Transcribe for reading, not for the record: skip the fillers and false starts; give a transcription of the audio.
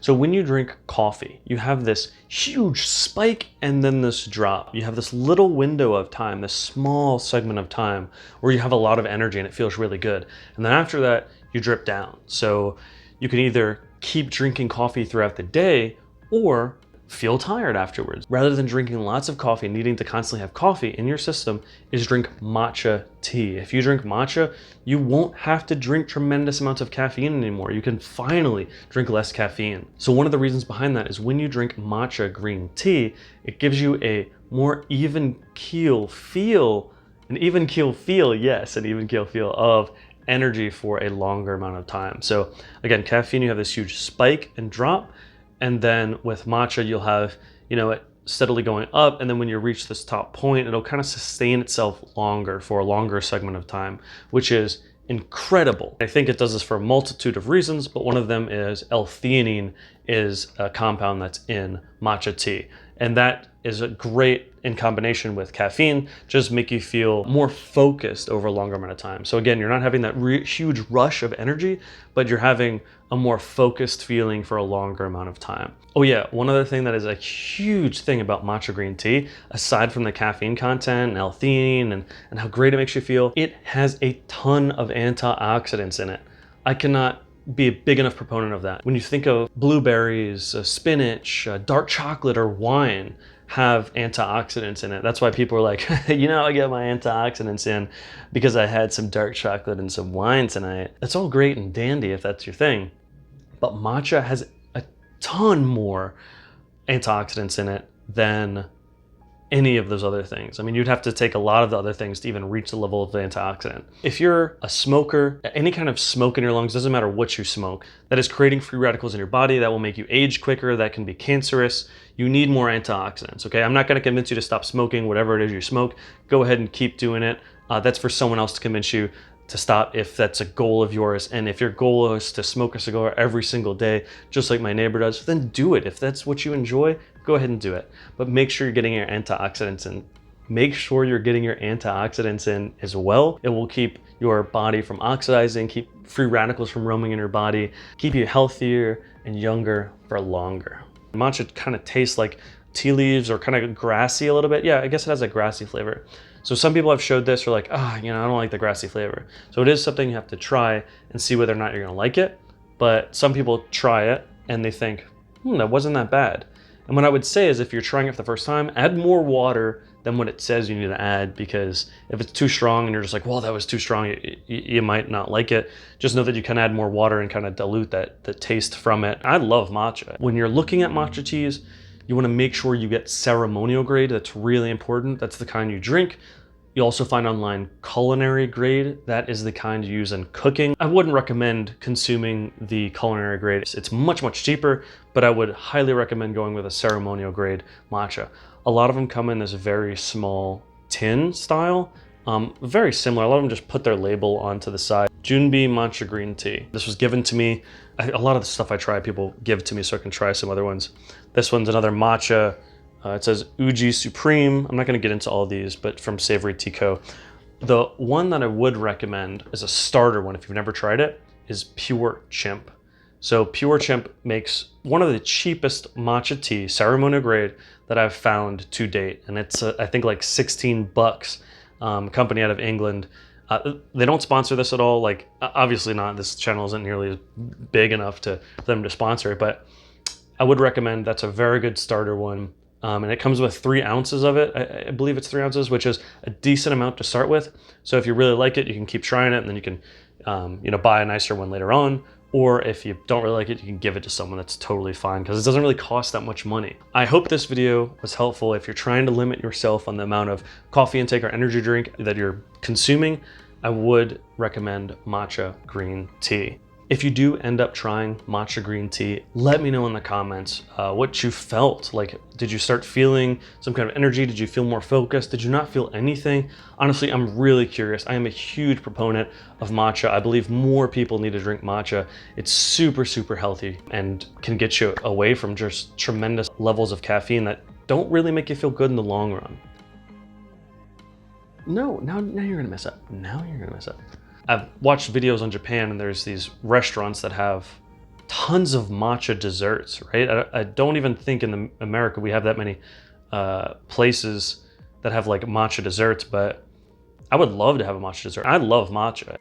So when you drink coffee, you have this huge spike and then this drop. You have this little window of time, this small segment of time where you have a lot of energy and it feels really good. And then after that, you drip down. So you can either keep drinking coffee throughout the day or feel tired afterwards. Rather than drinking lots of coffee, needing to constantly have coffee in your system, is drink matcha tea. If you drink matcha, you won't have to drink tremendous amounts of caffeine anymore. You can finally drink less caffeine. So one of the reasons behind that is when you drink matcha green tea, it gives you a more even keel feel, yes, an even keel feel of energy for a longer amount of time. So again, caffeine, you have this huge spike and drop. And then with matcha, you'll have, it steadily going up. And then when you reach this top point, it'll kind of sustain itself longer for a longer segment of time, which is incredible. I think it does this for a multitude of reasons, but one of them is L-theanine is a compound that's in matcha tea. And that is a great in combination with caffeine, just make you feel more focused over a longer amount of time. So again, you're not having that huge rush of energy, but you're having a more focused feeling for a longer amount of time. Oh yeah, one other thing that is a huge thing about matcha green tea, aside from the caffeine content and L-theanine and how great it makes you feel, it has a ton of antioxidants in it. I cannot be a big enough proponent of that. When you think of blueberries, spinach, dark chocolate, or wine have antioxidants in it. That's why people are like, I get my antioxidants in because I had some dark chocolate and some wine tonight. That's all great and dandy if that's your thing. But matcha has a ton more antioxidants in it than any of those other things. I mean, you'd have to take a lot of the other things to even reach the level of the antioxidant. If you're a smoker, any kind of smoke in your lungs, doesn't matter what you smoke, that is creating free radicals in your body that will make you age quicker, that can be cancerous. You need more antioxidants, okay? I'm not gonna convince you to stop smoking, whatever it is you smoke. Go ahead and keep doing it. That's for someone else to convince you to stop if that's a goal of yours. And if your goal is to smoke a cigar every single day, just like my neighbor does, then do it. If that's what you enjoy, go ahead and do it. But make sure you're getting your antioxidants in. Make sure you're getting your antioxidants in as well. It will keep your body from oxidizing, keep free radicals from roaming in your body, keep you healther and younger for longer. Matcha kind of tastes like tea leaves or kind of grassy a little bit. Yeah, I guess it has a grassy flavor. So some people have showed this are like, I don't like the grassy flavor. So it is something you have to try and see whether or not you're gonna like it. But some people try it and they think, that wasn't that bad. And what I would say is if you're trying it for the first time, add more water than what it says you need to add, because if it's too strong and you're just like, well, that was too strong, you might not like it. Just know that you can add more water and kind of dilute the taste from it. I love matcha. When you're looking at matcha teas, you want to make sure you get ceremonial grade. That's really important. That's the kind you drink. You also find online culinary grade. That is the kind you use in cooking. I wouldn't recommend consuming the culinary grade. It's much, much cheaper, but I would highly recommend going with a ceremonial grade matcha. A lot of them come in this very small tin style, very similar. A lot of them just put their label onto the side. Junbi Matcha Green Tea. This was given to me. A lot of the stuff I try, people give to me so I can try some other ones. This one's another matcha. It says Uji Supreme. I'm not going to get into all of these, but from Savory Tea Co. The one that I would recommend as a starter one, if you've never tried it, is Pure Chimp. So Pure Chimp makes one of the cheapest matcha tea, ceremonial grade, that I've found to date. And it's, I think, like 16 bucks, company out of England. They don't sponsor this at all. Like, obviously not. This channel isn't nearly as big enough for them to sponsor it, but I would recommend. That's a very good starter one. And it comes with 3 ounces of it. I believe it's 3 ounces, which is a decent amount to start with. So if you really like it, you can keep trying it, and then you can, buy a nicer one later on. Or if you don't really like it, you can give it to someone. That's totally fine, because it doesn't really cost that much money. I hope this video was helpful. If you're trying to limit yourself on the amount of coffee intake or energy drink that you're consuming, I would recommend matcha green tea. If you do end up trying matcha green tea, let me know in the comments what you felt. Like, did you start feeling some kind of energy? Did you feel more focused? Did you not feel anything? Honestly, I'm really curious. I am a huge proponent of matcha. I believe more people need to drink matcha. It's super, super healthy and can get you away from just tremendous levels of caffeine that don't really make you feel good in the long run. No, now you're gonna mess up. Now you're gonna mess up. I've watched videos on Japan, and there's these restaurants that have tons of matcha desserts, right? I don't even think in America we have that many places that have like matcha desserts, but I would love to have a matcha dessert. I love matcha.